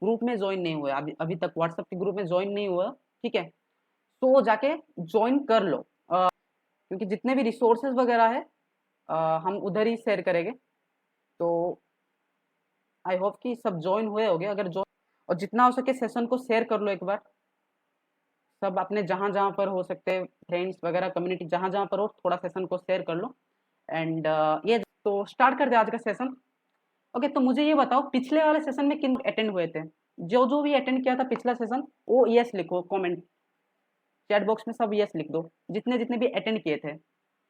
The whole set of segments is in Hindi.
ग्रुप में ज्वाइन नहीं हुआ है, अभी तक व्हाट्सएप के ग्रुप में ज्वाइन नहीं हुआ, ठीक है, तो वो जाके ज्वाइन कर लो, क्योंकि जितने भी रिसोर्सेज वगैरह है हम उधर ही शेयर करेंगे। तो आई होप कि सब ज्वाइन हुए होंगे, अगर ज्वाइन, और जितना हो सके सेशन को शेयर कर लो एक बार, सब अपने जहाँ जहाँ पर हो सकते हैं फ्रेंड्स वगैरह, कम्युनिटी जहाँ जहाँ पर हो, थोड़ा सेशन को शेयर कर लो। एंड ये तो स्टार्ट कर दे आज का सेशन। ओके, तो मुझे ये बताओ पिछले वाले सेशन में किन अटेंड हुए थे? जो जो भी अटेंड किया था पिछला सेशन वो यस लिखो, कमेंट चैट बॉक्स में सब यस लिख दो, जितने जितने भी अटेंड किए थे।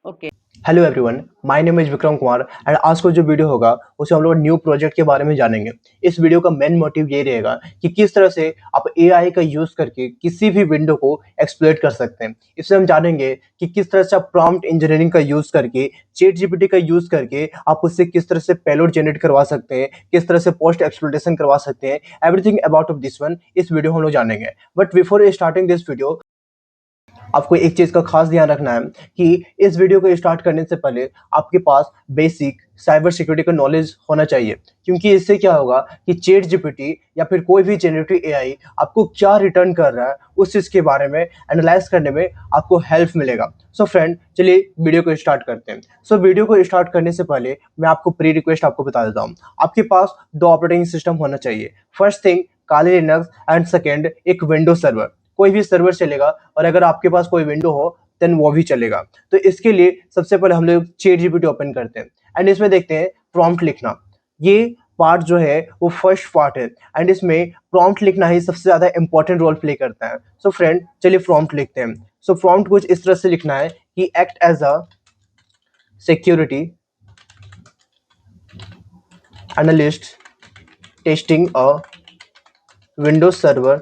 Okay. Hello everyone, my name is Vikram Kumar and आज को जो वीडियो होगा उसे हम लोग न्यू प्रोजेक्ट के बारे में जानेंगे। इस वीडियो का मेन मोटिव ये रहेगा कि किस तरह से आप एआई का यूज करके किसी भी विंडो को एक्सप्लॉइट कर सकते हैं। इससे हम जानेंगे कि किस तरह से आप प्रॉम्प्ट इंजीनियरिंग का यूज करके, चैट जीपीटी का यूज करके आप उससे किस तरह से पेलोड जनरेट करवा सकते हैं, किस तरह से पोस्ट एक्सप्लोइटेशन करवा सकते हैं। Everything about of this one इस वीडियो हम लोग जानेंगे। But before starting this video, आपको एक चीज का खास ध्यान रखना है कि इस वीडियो को स्टार्ट करने से पहले आपके पास बेसिक साइबर सिक्योरिटी का नॉलेज होना चाहिए, क्योंकि इससे क्या होगा कि चैट जीपीटी या फिर कोई भी जनरेटिव एआई आपको क्या रिटर्न कर रहा है उस चीज के बारे में एनालाइज करने में आपको हेल्प मिलेगा। सो फ्रेंड, चलिए वीडियो को स्टार्ट करते हैं। सो वीडियो को स्टार्ट करने से पहले मैं आपको प्री रिक्वेस्ट आपको बता देता हूँ। आपके पास दो ऑपरेटिंग सिस्टम होना चाहिए। First thing Kali Linux and second एक विंडोज सर्वर। कोई भी सर्वर चलेगा, और अगर आपके पास कोई विंडो हो देन वो भी चलेगा। तो इसके लिए सबसे पहले हम लोग चैट जीपीटी ओपन करते हैं एंड इसमें देखते हैं प्रॉम्प्ट लिखना। ये पार्ट जो है वो फर्स्ट पार्ट है एंड इसमें प्रॉम्प्ट लिखना ही सबसे ज्यादा इंपॉर्टेंट रोल प्ले करता है। सो फ्रेंड, चलिए प्रॉम्प्ट लिखते हैं। सो प्रॉम्प्ट कुछ इस तरह से लिखना है कि act as a security analyst testing a Windows server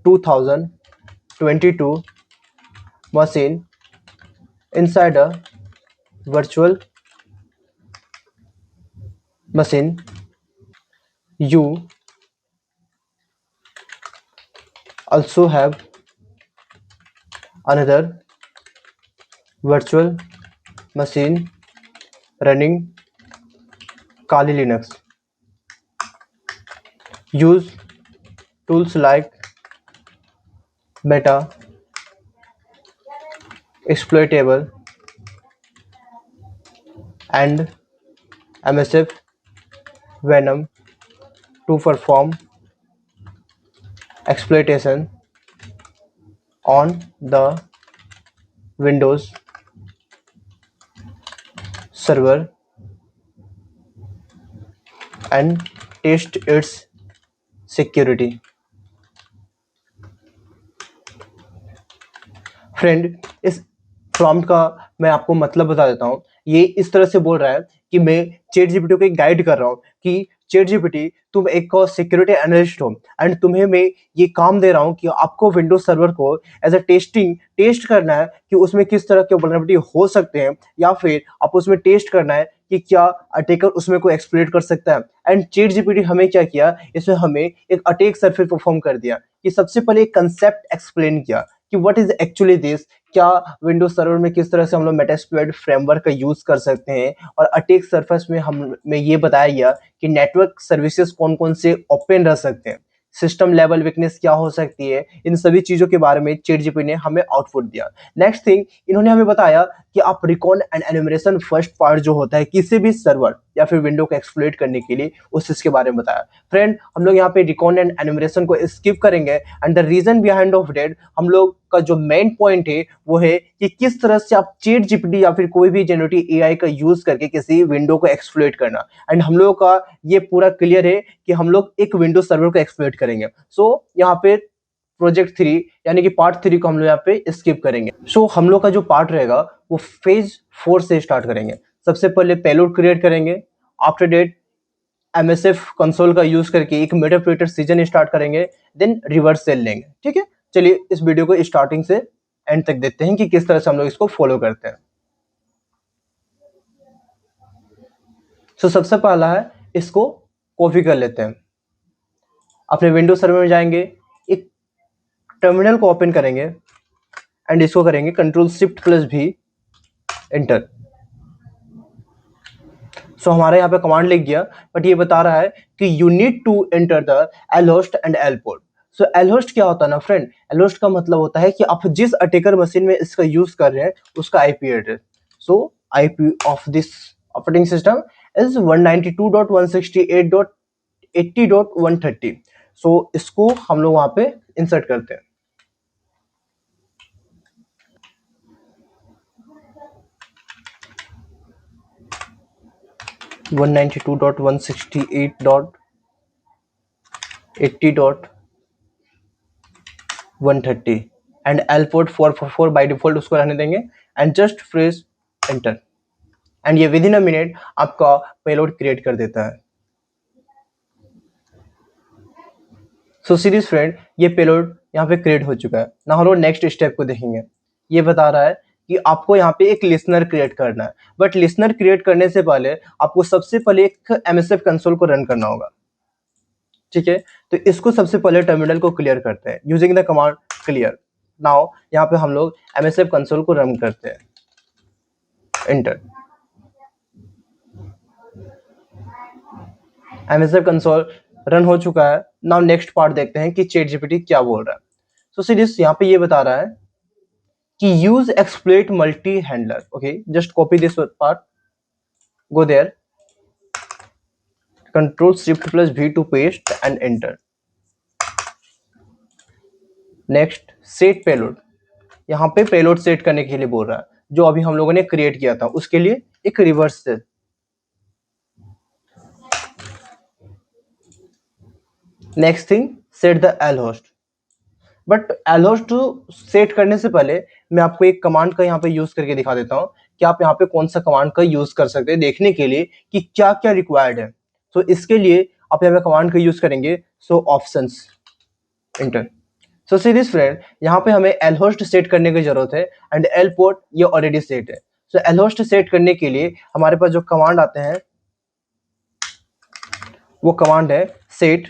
2022 machine inside a virtual machine. You also have another virtual machine running Kali Linux. Use tools like Meta, Exploitable, and MSF Venom to perform exploitation on the Windows server and test its security. Friend, इस प्रॉम्प्ट का मैं आपको मतलब बता देता हूँ। ये इस तरह से बोल रहा है कि मैं चैट जीपीटी को एक गाइड कर रहा हूँ कि चैट जीपीटी तुम एक सिक्योरिटी एनालिस्ट हो एंड तुम्हें मैं ये काम दे रहा हूँ कि आपको विंडोज सर्वर को एज अ टेस्ट करना है कि उसमें किस तरह के वल्नरेबिलिटी हो सकते हैं, या फिर आप उसमें टेस्ट करना है कि क्या अटैकर उसमें कोई एक्सप्लॉइट कर सकता है। एंड चैट जीपीटी हमें क्या किया, इसमें हमें एक अटैक सर्फेस परफॉर्म कर दिया कि सबसे पहले एक कंसेप्ट एक्सप्लेन किया कि व्हाट इज एक्चुअली दिस, क्या विंडोज सर्वर में किस तरह से हम लोग मेटास्प्लॉइट फ्रेमवर्क का यूज कर सकते हैं, और अटैक सरफेस में हमें ये बताया गया कि नेटवर्क सर्विसेज कौन कौन से ओपन रह सकते हैं, सिस्टम लेवल वीकनेस क्या हो सकती है। इन सभी चीजों के बारे में चैट जीपीटी ने हमें आउटपुट दिया। नेक्स्ट थिंग, इन्होंने हमें बताया कि आप रिकॉन एंड एनिमरेशन फर्स्ट पार्ट जो होता है किसी भी सर्वर या फिर विंडो को एक्सप्लॉइट करने के लिए, उस चीज के बारे में बताया। फ्रेंड, हम लोग यहाँ पे रिकॉन एंड एनिमरेशन को स्किप करेंगे and the reason behind of that, हम लोग का जो मेन पॉइंट है वो है कि किस तरह से आप चैट जीपीटी या फिर कोई भी जनरेटिव एआई का यूज करके किसी विंडो को एक्सप्लॉइट करना। एंड हम लोगों का ये पूरा क्लियर है कि हम लोग एक विंडो सर्वर को एक्सप्लॉइट करेंगे। सो यहाँ पे प्रोजेक्ट 3 यानी कि पार्ट 3 को हम लोग यहाँ पे स्किप करेंगे। सो हम लोग का जो पार्ट रहेगा वो फेज 4 से स्टार्ट करेंगे। सबसे पहले पेलोड क्रिएट करेंगे। आफ्टर डेट एमएसएफ कंसोल का यूज करके एक मेटाप्रेटर सीजन स्टार्ट करेंगे, देन रिवर्स सेल लेंगे। ठीक है, चलिए इस वीडियो को स्टार्टिंग से एंड तक देखते हैं कि किस तरह से हम लोग इसको फॉलो करते हैं। सो सबसे पहला है, इसको कॉपी कर लेते हैं। अपने विंडोज सर्वर में जाएंगे, एक टर्मिनल को ओपन करेंगे एंड इसको करेंगे कंट्रोल शिफ्ट प्लस भी एंटर। सो हमारा यहाँ पे कमांड लिख गया, बट ये बता रहा है कि you need to enter the L host and L port. So L host क्या होता है ना फ्रेंड, एल होस्ट का मतलब होता है कि आप जिस अटैकर मशीन में इसका यूज कर रहे हैं उसका IP address. So IP of this operating system is 192.168.80.130। सो इसको हम लोग वहां पे इंसर्ट करते हैं। One 192.168.80.130 and L port 444 by default उसको रहने देंगे and just press enter and ये विद इन अ मिनट आपका पेलोड क्रिएट कर देता है। सो सीरीज फ्रेंड, ये पेलोड यहाँ पे क्रिएट हो चुका है ना। हम लोग नेक्स्ट स्टेप को देखेंगे। ये बता रहा है कि आपको यहाँ पे एक लिसनर क्रिएट करना है, बट लिसनर क्रिएट करने से पहले आपको सबसे पहले एक एमएसएफ कंसोल को रन करना होगा, ठीक है। तो इसको सबसे पहले टर्मिनल को क्लियर करते हैं using the command clear. Now यहाँ पे हम लोग एमएसएफ कंसोल को रन करते हैं, एंटर। एमएसएफ कंसोल रन हो चुका है। नाउ नेक्स्ट पार्ट देखते हैं कि चैट जीपीटी क्या बोल रहा है। सो सीरीज यहाँ पे ये बता रहा है कि use exploit multi handler. Okay, just copy this part, go there, control shift plus V to paste and enter. Next set payload, यहाँ पे पेलोड सेट करने के लिए बोल रहा है, जो अभी हम लोगों ने क्रिएट किया था उसके लिए एक रिवर्स से। Next thing, set the L host. But L host set करने से पहले मैं आपको एक कमांड का यहाँ पे यूज करके दिखा देता हूँ कि आप यहाँ पे कौन सा कमांड का यूज कर सकते हैं देखने के लिए कि क्या क्या रिक्वायर्ड है। तो इसके लिए आप यहाँ पे कमांड का यूज करेंगे, सो ऑप्शंस, एंटर। सो सीरीज फ्रेंड, यहाँ पे हमें एल होस्ट सेट करने की जरूरत है एंड एल पोर्ट ये ऑलरेडी सेट है। सो एल होस्ट सेट करने के लिए हमारे पास जो कमांड आते हैं वो कमांड है set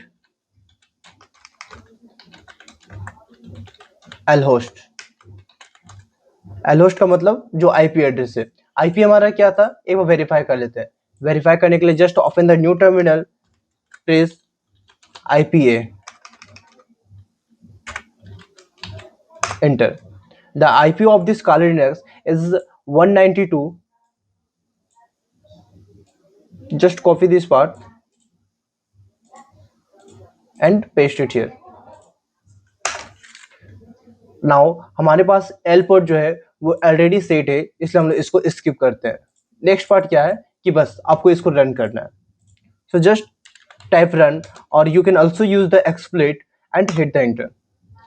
L host. L host का मतलब जो आईपी एड्रेस है। आईपी हमारा क्या था, एक बार वेरीफाई कर लेते हैं। वेरीफाई करने के लिए just open the new terminal, press IPA, enter. The IP of this Kali Linux is 192. Just copy this part and paste it here. Now हमारे पास L पोर्ट जो है वो ऑलरेडी सेट है, इसलिए हम लोग इसको स्किप करते हैं। नेक्स्ट पार्ट क्या है कि बस आपको इसको रन करना है। सो जस्ट टाइप रन और you can also use the एक्सप्लेट and hit the enter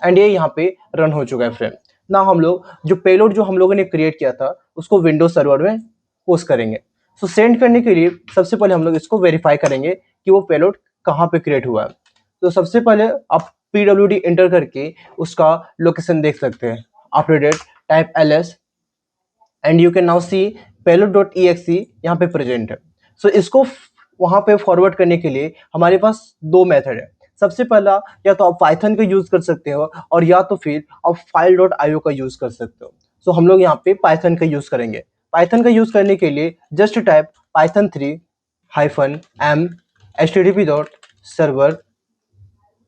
and ये यहाँ पे रन हो चुका है फ्रेंड। ना हम लोग जो पेलोड जो हम लोगों ने क्रिएट किया था उसको विंडोज सर्वर में पोस्ट करेंगे। सो सेंड करने के लिए सबसे पहले हम लोग इसको वेरीफाई करेंगे कि वो पेलोड कहाँ पे क्रिएट हुआ है। तो सबसे पहले आप PWD एंटर करके उसका लोकेशन देख सकते हैं। After that type ls and you can now see payload.exe यहाँ पे प्रेजेंट है। सो इसको वहां पे फॉरवर्ड करने के लिए हमारे पास दो मेथड है। सबसे पहला, या तो आप पाइथन का यूज कर सकते हो और या तो फिर आप file.io का यूज कर सकते हो। सो हम लोग यहाँ पे पाइथन का यूज करेंगे। पाइथन का यूज करने के लिए just type python3-m http.server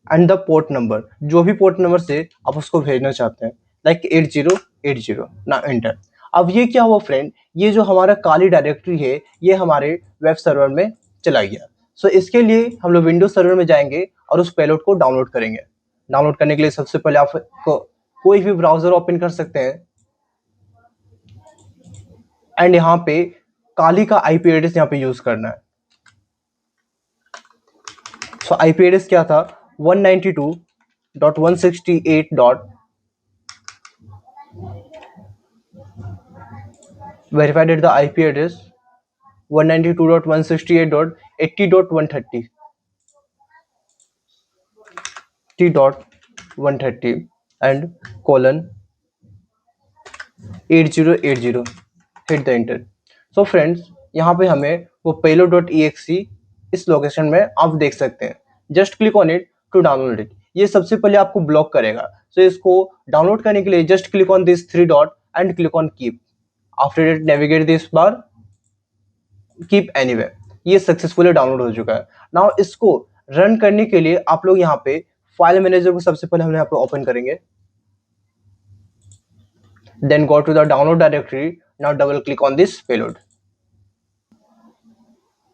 and the port number, जो भी पोर्ट नंबर से आप उसको भेजना चाहते हैं, लाइक 8080 ना, एंटर। अब ये क्या हुआ फ्रेंड, ये जो हमारा काली डायरेक्टरी है ये हमारे वेब सर्वर में चला गया। सो इसके लिए हम लोग विंडोज सर्वर में जाएंगे और उस पेलोड को डाउनलोड करेंगे। डाउनलोड करने के लिए सबसे पहले आप कोई भी ब्राउजर ओपन कर सकते हैं एंड यहाँ पे काली का आईपी एड्रेस यहाँ पे यूज करना है। सो आईपी एड्रेस क्या था, 192.168. verified at the IP address 192.168.80.130 T.130 and colon 8080, hit the enter. So friends, यहाँ पे हमें वो payload.exe इस लोकेशन में आप देख सकते हैं। Just click on it to download it. ये सबसे पहले आपको ब्लॉक करेगा। सो इसको डाउनलोड करने के लिए just click on this 3 dot and click on keep. After that, navigate this bar, keep anywhere ये सक्सेसफुली डाउनलोड हो चुका है। नाउ इसको रन करने के लिए आप लोग यहाँ पे फाइल मैनेजर को सबसे पहले हम यहाँ पे ओपन करेंगे, then go to the download directory. Now double click on this payload.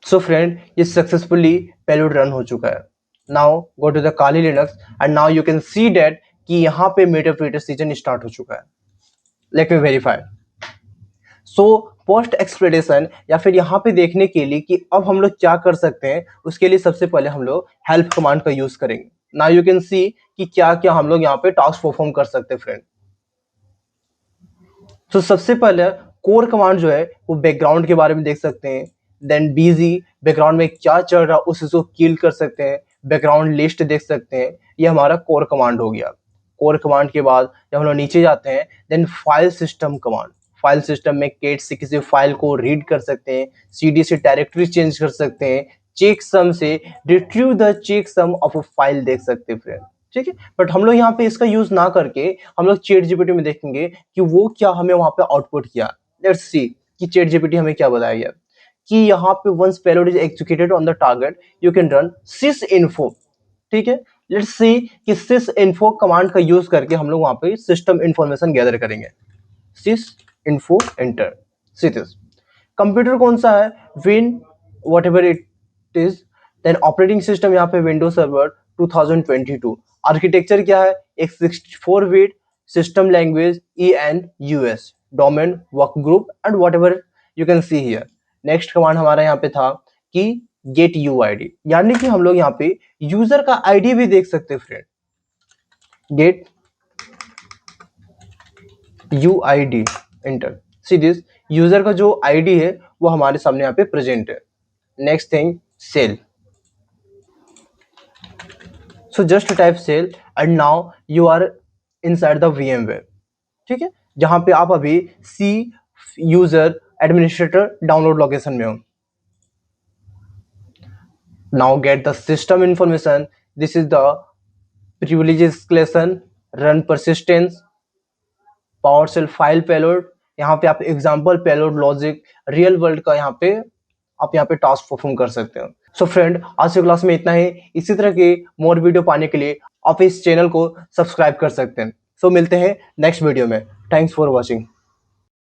So friend, ये सक्सेसफुली पेलोड रन हो चुका है। Now go to the Kali Linux and now you can see that कि यहाँ पे मेटाप्रीटर सीजन स्टार्ट हो चुका है। Let me verify. So post explanation या फिर यहाँ पे देखने के लिए कि अब हम लोग क्या कर सकते हैं, उसके लिए सबसे पहले हम लोग हेल्प कमांड का यूज करेंगे। नाउ यू कैन सी कि क्या क्या हम लोग यहाँ पे टास्क परफॉर्म कर सकते हैं फ्रेंड। तो सबसे पहले कोर कमांड जो है वो बैकग्राउंड के बारे में देख सकते हैं, देन बीजी बैकग्राउंड में क्या चल रहा है उसको किल कर सकते हैं, बैकग्राउंड लिस्ट देख सकते हैं। ये हमारा कोर कमांड हो गया। कोर कमांड के बाद जब हम लोग नीचे जाते हैं then file system command. File system में केट से किसी फाइल को रीड कर सकते हैं, सीडी से डायरेक्टरी चेंज कर सकते हैं, चेक सम से retrieve the checksum of a file देख सकते हैं फ्रेंड। ठीक है, बट हम लोग यहाँ पे इसका यूज ना करके हम लोग चैट जीपीटी में देखेंगे कि वो क्या हमें वहां पे आउटपुट किया। लेट्स सी कि चैट जीपीटी हमें क्या बताया गया कि यहाँ पे once payload is executed on the target you can run sys info। ठीक है, लेट्स सी कि sys info कमांड का यूज करके हम लोग वहां पे सिस्टम इंफॉर्मेशन गैदर करेंगे। sys info enter. सिटिस कंप्यूटर कौन सा है, win whatever it is, then operating system यहाँ पे विंडोज सर्वर 2022। आर्किटेक्चर क्या है, एक 64 bit system language ENUS, domain work group and what ever you can see here. Next command हमारा यहाँ पे था कि गेट UID, यानी कि हम लोग यहाँ पे यूजर का आईडी भी देख सकते हैं friend. Get UID enter. See this, user का जो आईडी है वो हमारे सामने यहाँ पे प्रेजेंट है। Next thing shell. So just type shell and now you are inside the VMware। ठीक है, जहां पे आप अभी see user administrator download location में हो। Now get the system information. This is the privilege escalation, run persistence, power shell file payload. यहाँ पे आप example payload logic real world का यहाँ पे आप यहाँ पे टास्क परफॉर्म कर सकते हो। सो फ्रेंड, आज के क्लास में इतना ही। इसी तरह के मोर वीडियो पाने के लिए आप इस चैनल को सब्सक्राइब कर सकते हैं। सो मिलते हैं नेक्स्ट वीडियो में। Thanks for watching.